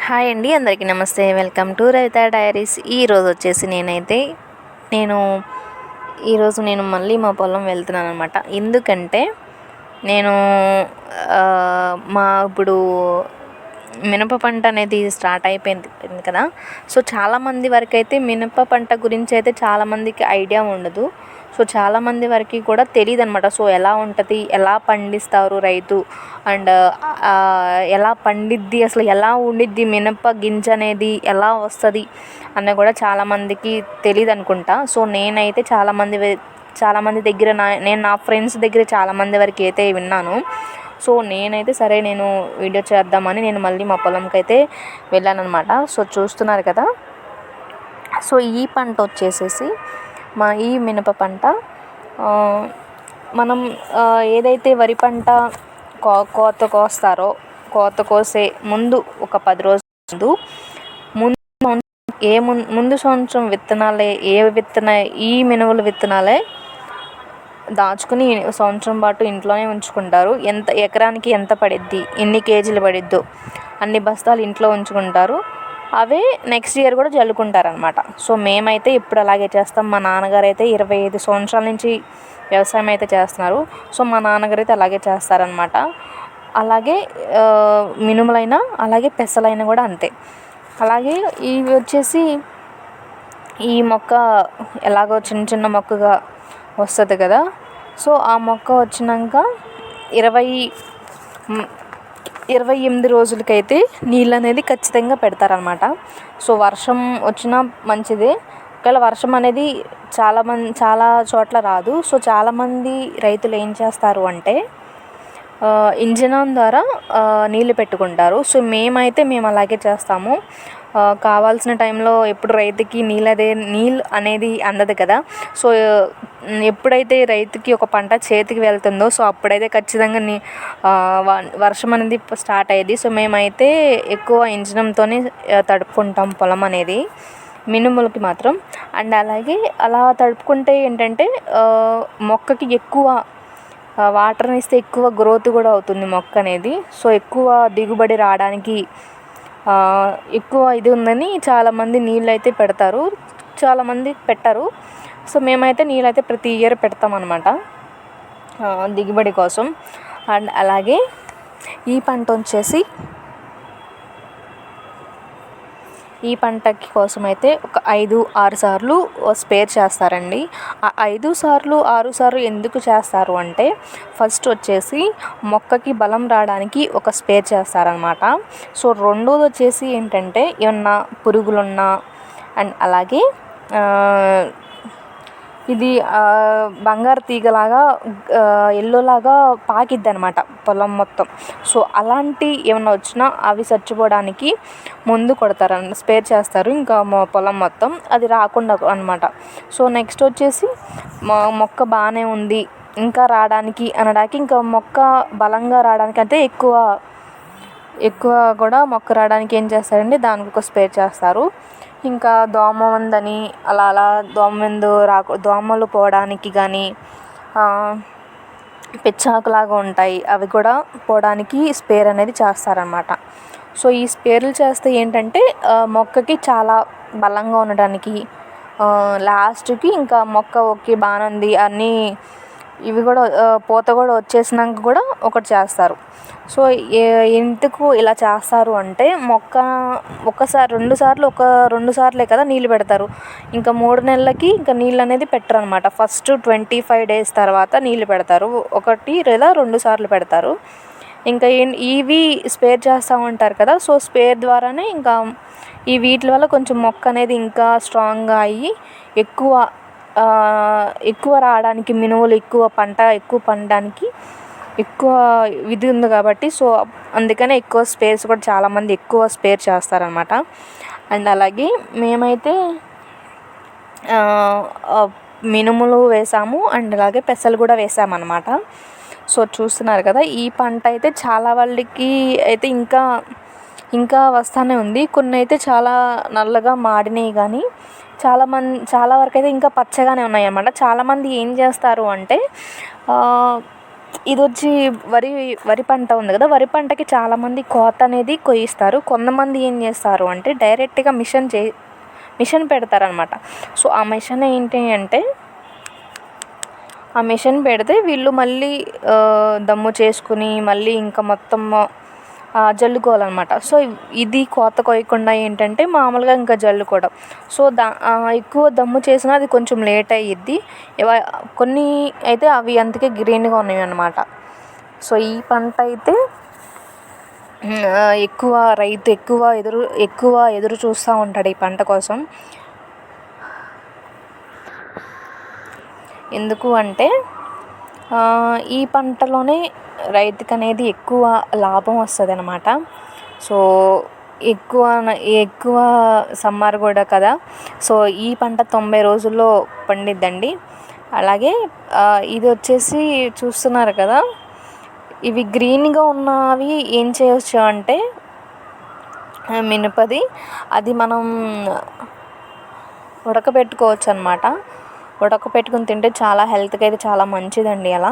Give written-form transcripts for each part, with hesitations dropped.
Hi అండి, అందరికీ నమస్తే. Welcome to Ravitha diaries. ఈరోజు వచ్చేసి నేను ఈరోజు మళ్ళీ మా పొలం వెళ్తున్నాను అనమాట. ఎందుకంటే నేను ఇప్పుడు మినప పంట అనేది స్టార్ట్ అయిపోయింది కదా. సో చాలామంది వరకు అయితే మినప పంట గురించి అయితే చాలామందికి ఐడియా ఉండదు. సో చాలామంది వరకు కూడా తెలియదు అనమాట. సో ఎలా ఉంటుంది, ఎలా పండిస్తారు రైతు, అండ్ ఎలా పండిద్ది, అసలు ఎలా ఉండిద్ది మినప గింజ అనేది ఎలా వస్తుంది అన్న కూడా చాలామందికి తెలియదు అనుకుంటా. సో నేనైతే చాలామంది దగ్గర నేను నా ఫ్రెండ్స్ దగ్గర చాలామంది వరకు అయితే విన్నాను. సో నేనైతే సరే నేను వీడియో చేద్దామని నేను మళ్ళీ మా పొలంకి అయితే వెళ్ళాను అనమాట. సో చూస్తున్నారు కదా. సో ఈ పంట వచ్చేసేసి ఈ మినప పంట మనం ఏదైతే వరి పంట కోత కోసే ముందు ఒక 10 రోజుల ముందు సంవత్సరం విత్తనాలే ఈ మినుముల విత్తనాలే దాచుకుని సంవత్సరం పాటు ఇంట్లోనే ఉంచుకుంటారు. ఎకరానికి ఎంత పడిద్ది, ఎన్ని కేజీలు పడిద్దో అన్ని బస్తాలు ఇంట్లో ఉంచుకుంటారు. అవే నెక్స్ట్ ఇయర్ కూడా జల్లుకుంటారనమాట. సో మేమైతే ఇప్పుడు అలాగే చేస్తాం. మా నాన్నగారు అయితే 25 సంవత్సరాల నుంచి వ్యవసాయం అయితే చేస్తున్నారు. సో మా నాన్నగారు అయితే అలాగే చేస్తారనమాట. అలాగే మినుములైనా అలాగే పెసలైనా కూడా అంతే. అలాగే ఇవి వచ్చేసి ఈ మొక్క ఎలాగో చిన్న మొక్కగా వస్తుంది కదా. సో ఆ మొక్క వచ్చినాక 28 రోజులకైతే నీళ్ళు అనేది ఖచ్చితంగా పెడతారనమాట. సో వర్షం వచ్చినా మంచిదే. ఒకవేళ వర్షం అనేది చాలా చోట్ల రాదు. సో చాలామంది రైతులు ఏం చేస్తారు అంటే ఇంజనం ద్వారా నీళ్ళు పెట్టుకుంటారు. సో మేము అలాగే చేస్తాము. కావాల్సిన టైంలో ఎప్పుడు రైతుకి నీళ్ళు అనేది అందదు కదా. సో ఎప్పుడైతే రైతుకి ఒక పంట చేతికి వెళ్తుందో సో అప్పుడైతే ఖచ్చితంగా వర్షం అనేది స్టార్ట్ అయ్యేది. సో మేమైతే ఎక్కువ ఇంజనంతోనే తడుపుకుంటాం పొలం అనేది, మినుములకి మాత్రం. అండ్ అలాగే అలా తడుపుకుంటే ఏంటంటే మొక్కకి ఎక్కువ వాటర్ని ఇస్తే ఎక్కువ గ్రోత్ కూడా అవుతుంది మొక్క అనేది. సో ఎక్కువ దిగుబడి రావడానికి ఎక్కువ ఇది ఉందని చాలామంది నీళ్ళు అయితే పెడతారు, చాలామంది పెట్టరు. సో మేమైతే నీళ్ళు అయితే ప్రతి ఇయర్ పెడతామన్నమాట దిగుబడి కోసం. అండ్ అలాగే ఈ పంట వచ్చేసి ఈ పంటకి కోసం అయితే ఒక 5-6 సార్లు స్పేర్ చేస్తారండి. ఆ 5 సార్లు 6 సార్లు ఎందుకు చేస్తారు అంటే ఫస్ట్ వచ్చేసి మొక్కకి బలం రావడానికి ఒక స్పేర్ చేస్తారనమాట. సో రెండోది వచ్చేసి ఏంటంటే ఏమన్నా పురుగులున్నా అండ్ అలాగే ఇది బంగారు తీగలాగా ఎల్లోలాగా పాకిద్ది అనమాట పొలం మొత్తం. సో అలాంటి ఏమన్నా వచ్చినా అవి చచ్చిపోవడానికి ముందు కొడతారు, స్పేర్ చేస్తారు ఇంకా పొలం మొత్తం అది రాకుండా అనమాట. సో నెక్స్ట్ వచ్చేసి మొక్క బాగానే ఉంది ఇంకా రావడానికి అనడానికి, ఇంకా మొక్క బలంగా రావడానికి అంటే ఎక్కువ కూడా మొక్క రావడానికి ఏం చేస్తారంటే దానికి ఒక స్పేర్ చేస్తారు. ఇంకా దోమ ఉందని అలా దోమలు పోవడానికి కానీ పెచ్చాకులాగా ఉంటాయి అవి కూడా పోవడానికి స్పేర్ అనేది చేస్తారనమాట. సో ఈ స్పేర్లు చేస్తే ఏంటంటే మొక్కకి చాలా బలంగా ఉండడానికి, లాస్ట్కి ఇంకా మొక్క ఓకే బాగానే ఉంది అన్నీ ఇవి కూడా పూత కూడా వచ్చేసినాక కూడా ఒకటి చేస్తారు. సో ఎందుకు ఇలా చేస్తారు అంటే మొక్క ఒకసారి 2 సార్లే కదా నీళ్ళు పెడతారు. ఇంకా 3 నెలలకి ఇంకా నీళ్ళు అనేది పెట్టరు అనమాట. ఫస్ట్ 25 days తర్వాత నీళ్ళు పెడతారు, 1 లేదా 2 సార్లు పెడతారు. ఇంకా ఇవి స్పేర్ చేస్తూ ఉంటారు కదా. సో స్పేర్ ద్వారానే ఇంకా వీటి వల్ల కొంచెం మొక్క అనేది ఇంకా స్ట్రాంగ్గా అయ్యి ఎక్కువ రావడానికి, మినుములు ఎక్కువ పండడానికి ఎక్కువ ఇది ఉంది కాబట్టి సో అందుకనే ఎక్కువ స్పేర్స్ కూడా చాలామంది ఎక్కువ స్పేర్ చేస్తారనమాట. అండ్ అలాగే మేమైతే మినుములు వేసాము అండ్ అలాగే పెసలు కూడా వేసామన్నమాట. సో చూస్తున్నారు కదా. ఈ పంట అయితే చాలా వాళ్ళకి అయితే ఇంకా వస్తూనే ఉంది. కొన్ని అయితే చాలా నల్లగా మాడినాయి కానీ చాలా వరకు అయితే ఇంకా పచ్చగానే ఉన్నాయి అన్నమాట. చాలామంది ఏం చేస్తారు అంటే ఇది వచ్చి వరి వరి పంట ఉంది కదా, వరి పంటకి చాలామంది కోత అనేది కొయ్యిస్తారు. కొంతమంది ఏం చేస్తారు అంటే డైరెక్ట్గా మిషన్ పెడతారనమాట. సో ఆ మిషన్ ఏంటి అంటే, ఆ మిషన్ పెడితే వీళ్ళు మళ్ళీ దమ్ము చేసుకుని మళ్ళీ ఇంకా మొత్తం జల్లుకోవాలన్నమాట. సో ఇది కోత కొయ్యకుండా ఏంటంటే మామూలుగా ఇంకా జల్లుకోవడం. సో ఎక్కువ దమ్ము చేసినా అది కొంచెం లేట్ అయ్యిద్ది. కొన్ని అయితే అవి అందుకే గ్రీన్గా ఉన్నాయి అన్నమాట. సో ఈ పంట అయితే రైతు ఎక్కువ ఎదురు చూస్తూ ఉంటాడు ఈ పంట కోసం. ఎందుకు అంటే ఈ పంటలోనే రైతుకు అనేది ఎక్కువ లాభం వస్తుంది అన్నమాట. సో ఎక్కువ సమ్మర్ కూడా కదా, సో ఈ పంట 90 రోజుల్లో పండిద్దండి. అలాగే ఇది వచ్చేసి చూస్తున్నారు కదా, ఇవి గ్రీన్గా ఉన్నవి ఏం చేయవచ్చు అంటే మినపది, అది మనం ఉడకబెట్టుకోవచ్చు అన్నమాట. ఉడకబెట్టుకుని తింటే చాలా హెల్త్కి అయితే చాలా మంచిదండి. అలా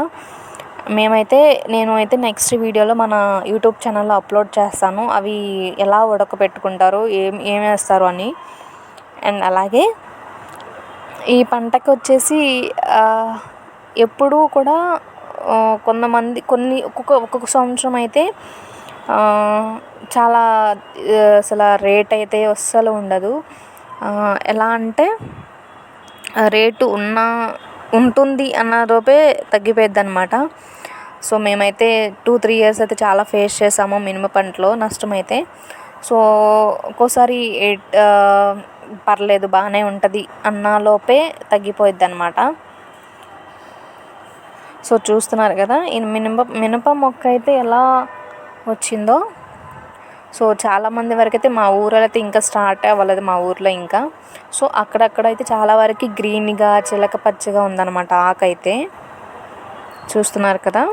నేను అయితే నెక్స్ట్ వీడియోలో మన యూట్యూబ్ ఛానల్లో అప్లోడ్ చేస్తాను, అవి ఎలా ఉడకబెట్టుకుంటారు, ఏం వేస్తారు అని. అండ్ అలాగే ఈ పంటకి వచ్చేసి ఎప్పుడూ కూడా ఒక్కొక్క సంవత్సరం అయితే చాలా అసలు రేట్ అయితే అస్సలు ఉండదు. ఎలా అంటే రేటు ఉంటుంది అన్న లోపే తగ్గిపోయిద్ది అనమాట. సో మేమైతే 2-3 ఇయర్స్ అయితే చాలా ఫేస్ చేసాము మినప పంటలో నష్టమైతే. సో ఒక్కోసారి పర్లేదు బాగానే ఉంటుంది అన్న లోపే తగ్గిపోయిద్ది అనమాట. సో చూస్తున్నారు కదా ఈ మినప మొక్క అయితే ఎలా వచ్చిందో. సో చాలామంది వరకు అయితే మా ఊరిలో అయితే ఇంకా స్టార్ట్ అవ్వలేదు మా ఊర్లో ఇంకా. సో అక్కడైతే చాలా వరకు గ్రీన్గా చిలక పచ్చగా ఉందన్నమాట ఆకైతే. చూస్తున్నారు కదా.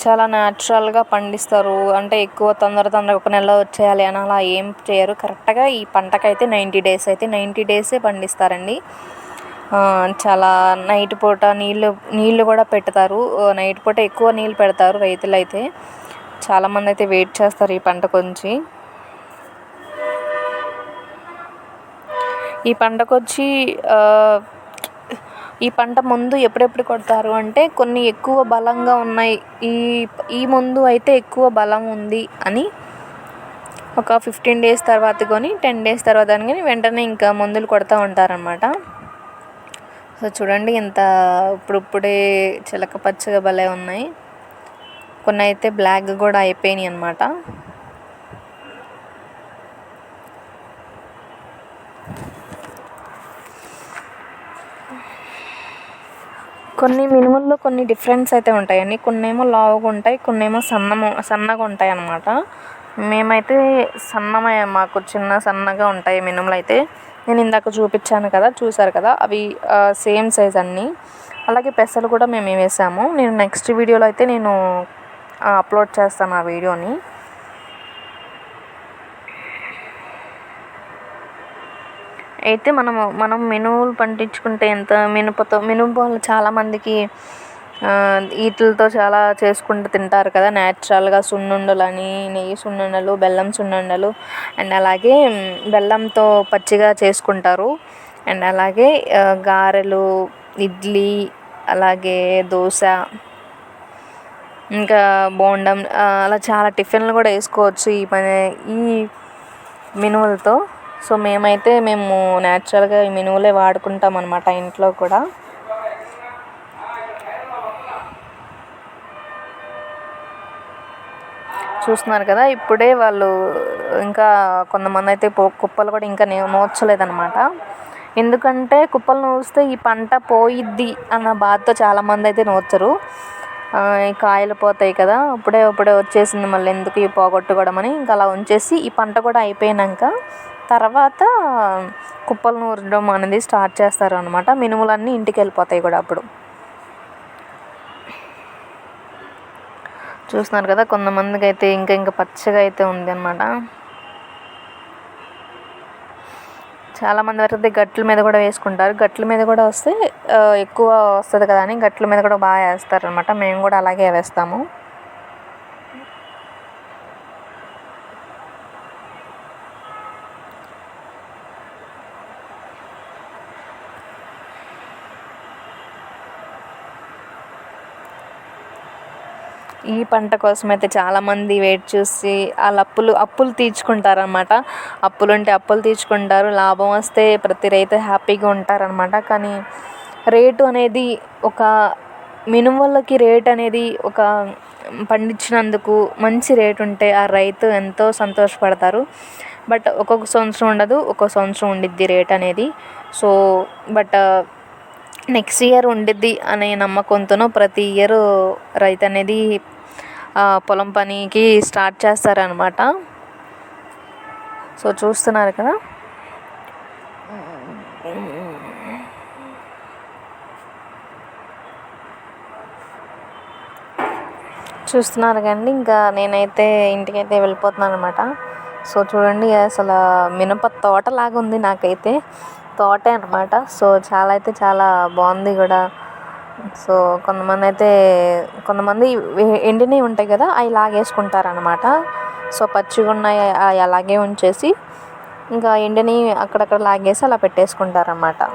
చాలా న్యాచురల్గా పండిస్తారు. అంటే ఎక్కువ తొందరగా ఒక నెలలో వచ్చేయాలి అని అలా ఏం చేయరు. కరెక్ట్గా ఈ పంటకైతే 90 డేసే పండిస్తారండి. చాలా నైట్ పూట నీళ్ళు కూడా పెడతారు. నైట్ పూట ఎక్కువ నీళ్ళు పెడతారు రైతులు అయితే. చాలామంది అయితే వెయిట్ చేస్తారు ఈ పంట గురించి. ఈ పంటకొచ్చి ఈ పంట ముందు ఎప్పుడెప్పుడు కొడతారు అంటే కొన్ని ఎక్కువ బలంగా ఉన్నాయి, ఈ ముందు అయితే ఎక్కువ బలం ఉంది అని ఒక 15 డేస్ తర్వాత కొని 10 డేస్ తర్వాత కానీ వెంటనే ఇంకా మందులు కొడుతూ ఉంటారనమాట. సో చూడండి ఎంత ఇప్పుడే చిలక పచ్చగా భలే ఉన్నాయి. కొన్ని అయితే బ్లాక్ కూడా అయిపోయినాయి అన్నమాట. కొన్ని మినుముల్లో కొన్ని డిఫరెన్స్ అయితే ఉంటాయండి. కొన్నేమో లావుగా ఉంటాయి, కొన్నేమో సన్నగా ఉంటాయి అన్నమాట. మేమైతే మాకు సన్నగా ఉంటాయి మినుములు అయితే. నేను ఇందాక చూపించాను కదా, చూసారు కదా, అవి సేమ్ సైజ్ అన్నీ. అలాగే పెసలు కూడా మేము వేసాము. నేను నెక్స్ట్ వీడియోలో అయితే నేను అప్లోడ్ చేస్తాను ఆ వీడియోని. అయితే మనం మినుములు పండించుకుంటే ఎంత మినుములు చాలామందికి వీటితో చాలా చేసుకుంటూ తింటారు కదా న్యాచురల్గా. సున్నుండలని, నెయ్యి సున్నుండలు, బెల్లం సున్నుండలు, అండ్ అలాగే బెల్లంతో పచ్చిగా చేసుకుంటారు. అండ్ అలాగే గారెలు, ఇడ్లీ, అలాగే దోశ, ఇంకా బోండం, అలా చాలా టిఫిన్లు కూడా వేసుకోవచ్చు ఈ మినుములతో. సో మేము న్యాచురల్గా ఈ మినుములే వాడుకుంటాం అన్నమాట ఇంట్లో కూడా. చూస్తున్నారు కదా, ఇప్పుడే వాళ్ళు ఇంకా కొంతమంది అయితే కుప్పలు కూడా ఇంకా నూర్చలేదన్నమాట. ఎందుకంటే కుప్పలు నూరిస్తే ఈ పంట పోయిద్ది అన్న బాధతో చాలామంది అయితే నూర్చరు. ఈ కాయలు పోతాయి కదా, ఇప్పుడే వచ్చేసింది మళ్ళీ ఎందుకు ఈ పోగొట్టుకోవడం అని ఇంకా అలా ఉంచేసి ఈ పంట కూడా అయిపోయాక తర్వాత కుప్పలు నూరడం అనేది స్టార్ట్ చేస్తారు అనమాట. మినుములన్నీ ఇంటికి వెళ్ళిపోతాయి కూడా అప్పుడు. చూస్తున్నారు కదా, కొంతమందికి అయితే ఇంకా పచ్చగా అయితే ఉంది అనమాట. చాలామంది వరకు గట్ల మీద కూడా వేసుకుంటారు. గట్ల మీద కూడా వస్తే ఎక్కువ వస్తుంది కదా అని గట్ల మీద కూడా బాగా వేస్తారనమాట. మేము కూడా అలాగే వేస్తాము. ఈ పంట కోసం అయితే చాలామంది వెయిట్ చూసి వాళ్ళ అప్పులు తీర్చుకుంటారనమాట. అప్పులుంటే అప్పులు తీర్చుకుంటారు. లాభం వస్తే ప్రతి రైతు హ్యాపీగా ఉంటారనమాట. కానీ రేటు అనేది ఒక మినుములకి రేట్ అనేది ఒక పండించినందుకు మంచి రేటు ఉంటే ఆ రైతు ఎంతో సంతోషపడతారు. బట్ ఒక్కొక్క సంవత్సరం ఉండదు, ఒక్కొక్క సంవత్సరం ఉండిద్ది రేట్ అనేది. సో బట్ నెక్స్ట్ ఇయర్ ఉండిద్ది అనే నమ్మకంతోనో ప్రతి ఇయర్ రైతు అనేది పొలం పనికి స్టార్ట్ చేస్తారనమాట. సో చూస్తున్నారు కదా. చూస్తున్నారు కండి. ఇంకా నేనైతే ఇంటికైతే వెళ్ళిపోతున్నాను అనమాట. సో చూడండి, అసలు మినప తోటలాగా ఉంది నాకైతే. తోటే అనమాట. సో చాలా బాగుంది కూడా. సో కొంతమంది ఎండినవి ఉంటాయి కదా, అవి లాగేసుకుంటారనమాట. సో పచ్చిగా ఉన్నాయి అలాగే ఉంచేసి ఇంకా ఎండినవి అక్కడక్కడ లాగేసి అలా పెట్టేసుకుంటారనమాట.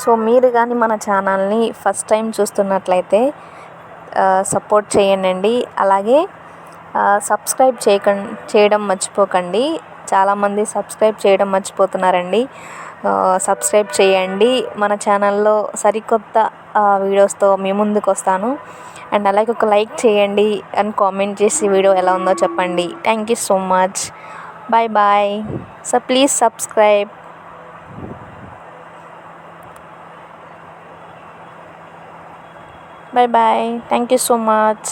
సో మీరు కానీ మన ఛానల్ని ఫస్ట్ టైం చూస్తున్నట్లయితే సపోర్ట్ చేయండి. అలాగే సబ్స్క్రైబ్ చేయడం మర్చిపోకండి. చాలామంది సబ్స్క్రైబ్ చేయడం మర్చిపోతున్నారండి. సబ్స్క్రైబ్ చేయండి. మన ఛానల్లో సరికొత్త వీడియోస్తో మీ ముందుకు వస్తాను. అండ్ అలాగే ఒక లైక్ చేయండి అండ్ కామెంట్ చేసి వీడియో ఎలా ఉందో చెప్పండి. Thank you so much. Bye bye. So please subscribe. Bye bye. Thank you so much.